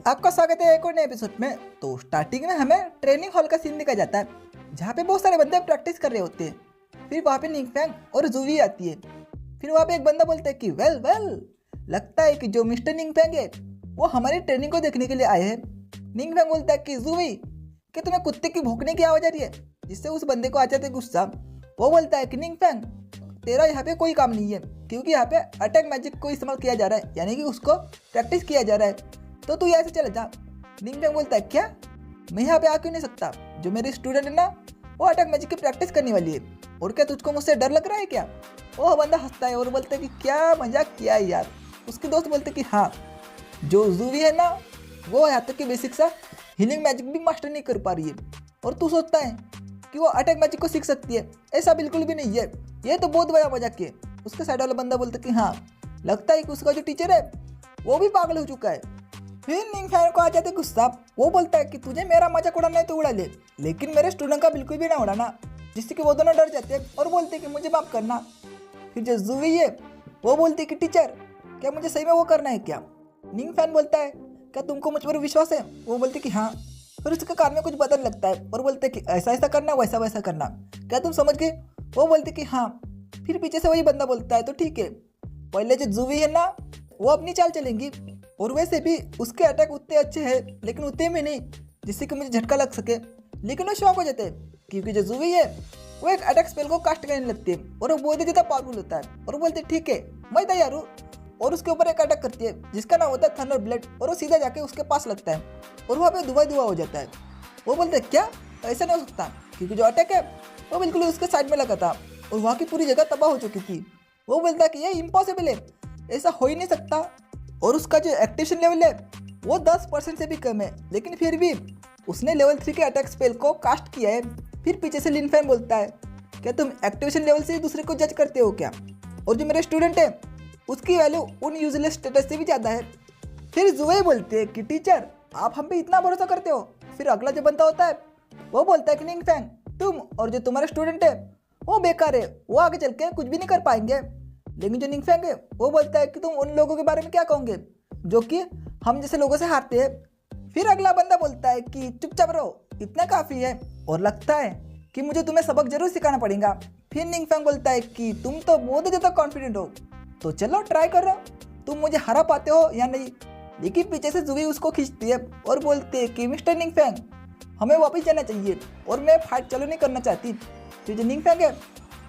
आपका स्वागत है एक और नए एपिसोड में। तो स्टार्टिंग में हमें ट्रेनिंग हॉल का सीन दिखाया जाता है, जहाँ पे बहुत सारे बंदे प्रैक्टिस कर रहे होते हैं। फिर वहाँ पे निंगफैंग और जूवी आती है। फिर वहाँ पे एक बंदा बोलता है कि वेल लगता है कि जो मिस्टर निंगफैंग है वो हमारी ट्रेनिंग को देखने के लिए आए हैं। निंगफैंग बोलता है कि जूवी, कि तुम्हें कुत्ते की भौंकने की आवाज़ आ रही है, जिससे उस बंदे को आ जाता है गुस्सा। वो बोलता है कि निंगफैंग, तेरा यहाँ पे कोई काम नहीं है, क्योंकि यहाँ पे अटैक मैजिक को इस्तेमाल किया जा रहा है, यानी कि उसको प्रैक्टिस किया जा रहा है, तो तू यहाँ से चले जा। निंगफैंग बोलता है क्या, मैं यहाँ पे आ क्यों नहीं सकता? जो मेरी स्टूडेंट है ना, वो अटैक मैजिक की प्रैक्टिस करने वाली है, और क्या तुझको मुझसे डर लग रहा है क्या? वो बंदा हंसता है और बोलता है कि क्या मजाक किया है यार। उसके दोस्त बोलते हैं कि हाँ, जो जूवी है ना, वो यहाँ तक कि बेसिक सा हीलिंग मैजिक भी मास्टर नहीं कर पा रही है, और तू सोचता है कि वो अटैक मैजिक को सीख सकती है। ऐसा बिल्कुल भी नहीं है, ये तो बहुत बड़ा मजाक है। उसके साइड वाला बंदा बोलता है कि हाँ, लगता है कि उसका जो टीचर है वो भी पागल हो चुका है। फिर निंगफैंग को आ जाते गुस्सा। वो बोलता है कि तुझे मेरा मजाक उड़ाना है तो उड़ा ले, लेकिन मेरे स्टूडेंट का बिल्कुल भी ना उड़ाना, जिससे कि वो दोनों डर जाते हैं और बोलते हैं कि मुझे माफ करना। फिर जो जूवी है वो बोलती है कि टीचर, क्या मुझे सही में वो करना है क्या? निंगफैंग बोलता है क्या तुमको मुझ पर विश्वास है? वो बोलती कि हाँ। फिर उसके कान में कुछ बदलने लगता है और बोलते कि ऐसा ऐसा करना, वैसा वैसा करना, क्या तुम समझ गए? वो बोलती कि हाँ। फिर पीछे से वही बंदा बोलता है तो ठीक है, पहले जो जूवी है ना, वो अपनी चाल चलेंगी, और वैसे भी उसके अटैक उतने अच्छे हैं, लेकिन उतने में नहीं जिससे कि मुझे झटका लग सके। लेकिन वो शौक हो जाते हैं, क्योंकि जो जूवी है वो एक अटैक स्पेल को कास्ट करने लगती है, और वो बहुत ज़्यादा पावरफुल होता है, और बोलते ठीक है मैं तैयार हूँ। और उसके ऊपर एक अटैक करती है जिसका नाम होता है थंडर ब्लेड, और वो सीधा जाके उसके पास लगता है और वहाँ पे धुआं हो जाता है। वो बोलते क्या, ऐसा नहीं हो सकता, क्योंकि जो अटैक है वो बिल्कुल उसके साइड में लगा था और वहाँ की पूरी जगह तबाह हो चुकी थी। वो बोलता है कि ये इम्पॉसिबल है, ऐसा हो ही नहीं सकता। और उसका जो एक्टिवेशन लेवल है वो 10% से भी कम है, लेकिन फिर भी उसने लेवल 3 के अटैक स्पेल को कास्ट किया है। फिर पीछे से निंगफैंग बोलता है क्या तुम एक्टिवेशन लेवल से ही दूसरे को जज करते हो क्या? और जो मेरे स्टूडेंट है उसकी वैल्यू उन यूजलेस स्टेटस से भी ज़्यादा है। फिर जुवे बोलते हैं कि टीचर, आप हम पे इतना भरोसा करते हो? फिर अगला जो बंदा होता है वो बोलता है कि निंगफैंग, तुम और जो तुम्हारे स्टूडेंट है वो बेकार है, वो आगे चल के कुछ भी नहीं कर पाएंगे। लेकिन जो निंगफैंग है वो बोलता है कि तुम उन लोगों के बारे में क्या कहोगे जो कि हम जैसे लोगों से हारते हैं। फिर अगला बंदा बोलता है कि चुपचाप रहो, इतना काफ़ी है, और लगता है कि मुझे तुम्हें सबक जरूर सिखाना पड़ेगा। फिर निंगफैंग बोलता है कि तुम तो बहुत ज़्यादा कॉन्फिडेंट हो, तो चलो ट्राई करो, तुम मुझे हरा पाते हो या नहीं। लेकिन पीछे से जूवी उसको खींचती है और बोलती है कि मिस्टर निंगफैंग, हमें वापस जाना चाहिए और मैं फाइट चालू नहीं करना चाहती। फिर जो निंगफैंग है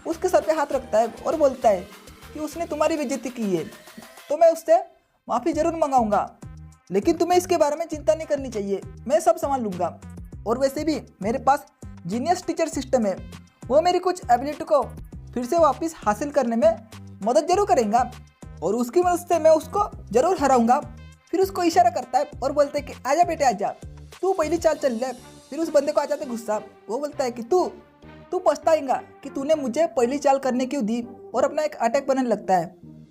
उसके सर पे हाथ रखता है और बोलता है कि उसने तुम्हारी बेइज्जती की है, तो मैं उससे माफ़ी ज़रूर मंगाऊंगा, लेकिन तुम्हें इसके बारे में चिंता नहीं करनी चाहिए, मैं सब संभाल लूँगा। और वैसे भी मेरे पास जीनियस टीचर सिस्टम है, वो मेरी कुछ एबिलिटी को फिर से वापस हासिल करने में मदद जरूर करेगा, और उसकी मदद से मैं उसको ज़रूर हराऊंगा। फिर उसको इशारा करता है और बोलते हैं कि आजा बेटे आजा, तू पहली चाल चल ले। फिर उस बंदे को आ जाता है गुस्सा। वो बोलता है कि तू पछताएगा कि तूने मुझे पहली चाल करने क्यों दी, और अपना एक अटैक बनाने लगता है।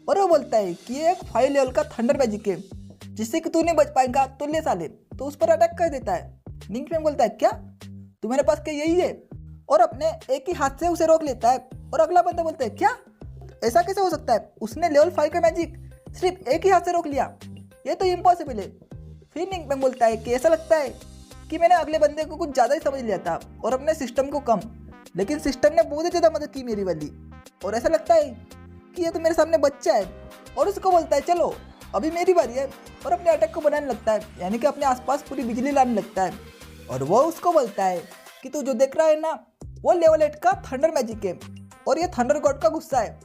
और वो बोलता है कि ये एक 5 लेवल का थंडर मैजिक है, जिससे कि तू नहीं बच पाएगा, तो ले साले, तो उस पर अटैक कर देता है। निंगफैंग बोलता है क्या, तुम्हारे पास क्या यही है? और अपने एक ही हाथ से उसे रोक लेता है। और अगला बंदा बोलता है क्या, ऐसा कैसे हो सकता है? उसने लेवल 5 का मैजिक सिर्फ एक ही हाथ से रोक लिया, ये तो इम्पॉसिबल है। फिर निंगफैंग बोलता है कि ऐसा लगता है कि मैंने अगले बंदे को कुछ ज़्यादा ही समझ लिया था और अपने सिस्टम को कम, लेकिन सिस्टम ने बहुत ही ज़्यादा मदद की मेरी वाली, और ऐसा लगता है कि ये तो मेरे सामने बच्चा है। और उसको बोलता है चलो अभी मेरी बारी है, और अपने अटैक को बनाने लगता है, यानी कि अपने आसपास पूरी बिजली लाने लगता है। और वो उसको बोलता है कि तू जो देख रहा है ना, वो लेवल 8 का थंडर मैजिक है, और ये थंडर गॉड का गुस्सा है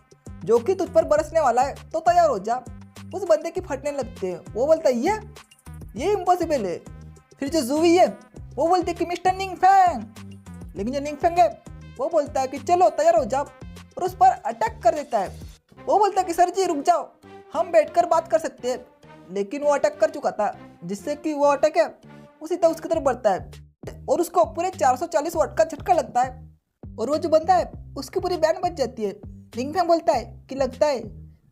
जो कि तुझ पर बरसने वाला है, तो तैयार हो जा। उस बंदे की फटने लगते हैं। वो बोलता है ये इम्पॉसिबल है। फिर जो जूवी है वो बोलती है कि मिस्टर निंगफैंग, लेकिन जो निंगफैंग है वो बोलता है कि चलो तैयार हो जाओ, और उस पर अटैक कर देता है। वो बोलता है कि सर जी रुक जाओ, हम बैठकर बात कर सकते हैं, लेकिन वो अटैक कर चुका था, जिससे कि वो अटैक है वो सीधा उसकी तरफ बढ़ता है और उसको पूरे 440 वाट का झटका लगता है, और वो जो बंदा है उसकी पूरी बैंड बच जाती है। निंगफैंग बोलता है कि लगता है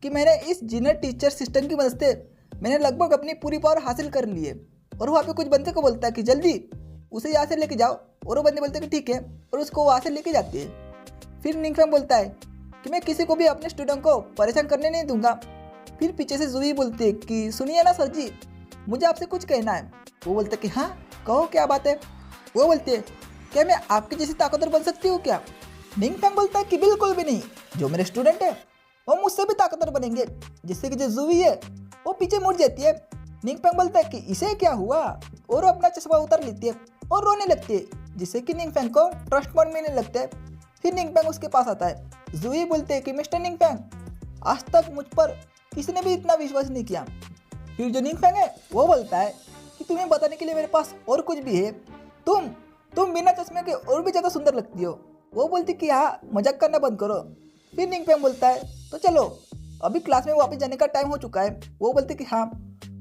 कि मैंने इस जीनियस टीचर सिस्टम की मदद से मैंने लगभग अपनी पूरी पावर हासिल कर ली है। और वहाँ पे कुछ बंदे को बोलता है कि जल्दी उसे यहाँ से लेके जाओ, और वो बंदे बोलते हैं कि ठीक है, और उसको वहाँ से लेके जाते हैं। फिर निंगफैंग बोलता है कि मैं किसी को भी अपने स्टूडेंट को परेशान करने नहीं दूंगा। फिर पीछे से जूवी बोलती है कि सुनिए ना सर जी, मुझे आपसे कुछ कहना है। वो बोलता कि हाँ कहो क्या बात है। वो बोलती है क्या मैं आपकी जैसी ताकतवर बन सकती हूँ क्या? निंग फैंग बोलता है कि बिल्कुल भी नहीं, जो मेरे स्टूडेंट है वो मुझसे भी ताकतवर बनेंगे। जिससे कि जो जूवी है वो पीछे मुड़ जाती है। निंग फैंग बोलता है कि इसे क्या हुआ, और वो अपना चश्मा उतार लेती है और रोने लगती है, जिससे कि निंग फैंग को ट्रस्ट फंड मिलने लगता है। फिर निंग फैंग उसके पास आता है। जूही बोलते हैं कि मिस्टर निंग फैंग, आज तक मुझ पर किसी ने भी इतना विश्वास नहीं किया। फिर जो निंग फैंग है वो बोलता है कि तुम्हें बताने के लिए मेरे पास और कुछ भी है। तुम बिना चश्मे के और भी ज़्यादा सुंदर लगती हो। वो बोलती कि हाँ मजाक करना बंद करो। फिर निंग फैंग बोलता है तो चलो अभी क्लास में वापस जाने का टाइम हो चुका है। वो बोलते कि हाँ,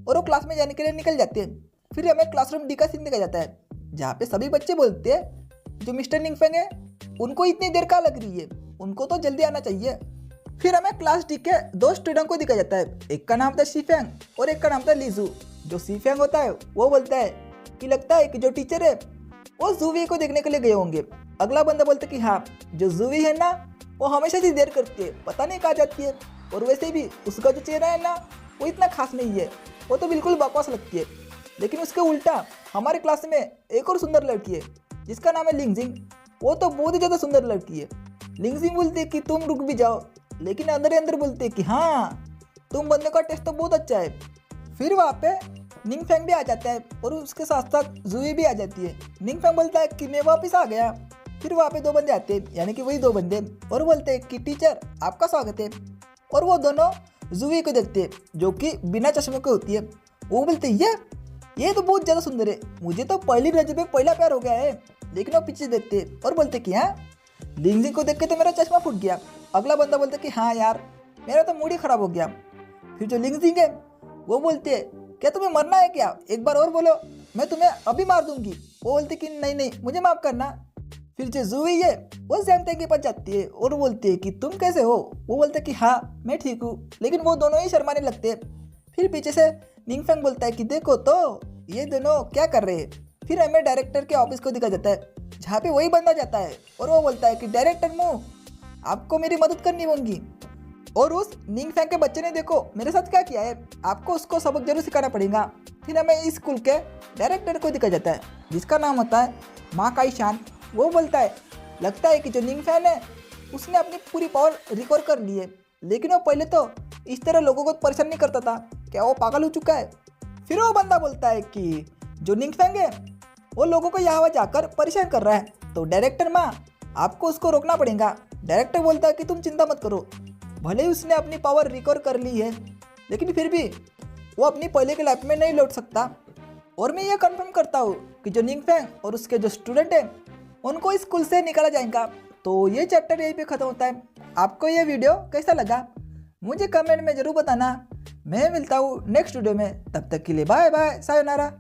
और वो क्लास में जाने के लिए निकल जाते हैं। फिर हमें क्लासरूम डी का सीन दिखाया जाता है, जहाँ पे सभी बच्चे बोलते हैं जो मिस्टर निंग फैंग है उनको इतनी देर कहाँ लग रही है, उनको तो जल्दी आना चाहिए। फिर हमें क्लास डी के दो स्टूडेंट को दिखाया जाता है, एक का नाम था शीफेंग और एक का नाम था लीजू। जो शीफेंग होता है वो बोलता है कि लगता है कि जो टीचर है वो जूवी को देखने के लिए गए होंगे। अगला बंदा बोलता है कि हाँ, जो जूवी है ना वो हमेशा से देर करती है, पता नहीं कहाँ जाती है। और वैसे भी उसका जो चेहरा है ना वो इतना खास नहीं है, वो तो बिल्कुल बकवास लगती है। लेकिन उसके उल्टा हमारे क्लास में एक और सुंदर लड़की है जिसका नाम है लिंगजिंग। वो तो बहुत ही ज़्यादा सुंदर लड़की है। लिंगजिंग बोलती है कि तुम रुक भी जाओ, लेकिन अंदर ही अंदर बोलते हैं कि हाँ तुम बंदे का टेस्ट तो बहुत अच्छा है। फिर वहाँ पे निंग फैंग भी आ जाता है और उसके साथ साथ जूही भी आ जाती है। निंग फैंग बोलता है कि मैं वापस आ गया। फिर वहाँ पे दो बंदे आते हैं, यानी कि वही दो बंदे, और बोलते हैं कि टीचर आपका स्वागत है। और वो दोनों जूही को देखते हैं जो कि बिना चश्मे के होती है। वो बोलते हैं ये तो बहुत ज़्यादा सुंदर है, मुझे तो पहली नजर में पहला प्यार हो गया है। लेकिन वो पीछे देखते हैं और बोलते कि हाँ, लिंगजिंग को देख के तो मेरा चश्मा फूट गया। अगला बंदा बोलता कि हाँ यार मेरा तो मूड ही खराब हो गया। फिर जो लिंगजिंग है वो बोलते है क्या तुम्हें मरना है क्या, एक बार और बोलो मैं तुम्हें अभी मार दूंगी। वो बोलते कि नहीं नहीं मुझे माफ़ करना। फिर जो जूही है वो जैनते के पास जाती है और बोलती है कि तुम कैसे हो। वो बोलते कि हाँ मैं ठीक हूँ, लेकिन वो दोनों ही शर्माने लगते हैं। फिर पीछे से निंग फैंग बोलता है कि देखो तो ये दोनों क्या कर रहे हैं। फिर हमें डायरेक्टर के ऑफिस को दिखाया जाता है, जहाँ पे वही बंदा जाता है और वो बोलता है कि डायरेक्टर मुँह आपको मेरी मदद करनी होगी। और उस निंग फैंग के बच्चे ने देखो मेरे साथ क्या किया है, आपको उसको सबक जरूर सिखाना पड़ेगा। फिर हमें इस स्कूल के डायरेक्टर को दिखाया जाता है जिसका नाम होता है मा काई शान। वो बोलता है लगता है कि जो निंग फैंग है उसने अपनी पूरी पावर रिकवर कर ली है, लेकिन वो पहले तो इस तरह लोगों को परेशान नहीं करता था, क्या वो पागल हो चुका है। फिर वो बंदा बोलता है कि जो निंग फैंग है वो लोगों को यहाँ जाकर परेशान कर रहा है, तो डायरेक्टर माँ आपको उसको रोकना पड़ेगा। डायरेक्टर बोलता है कि तुम चिंता मत करो, भले ही उसने अपनी पावर रिकवर कर ली है, लेकिन फिर भी वो अपनी पहले के लाइफ में नहीं लौट सकता। और मैं ये कंफर्म करता हूँ कि जो निंग फैंग और उसके जो स्टूडेंट हैं उनको स्कूल से निकाला जाएगा। तो ये चैप्टर यहीं पे ख़त्म होता है। आपको ये वीडियो कैसा लगा मुझे कमेंट में ज़रूर बताना। मैं मिलता हूँ नेक्स्ट वीडियो में, तब तक के लिए बाय बाय, सायोनारा।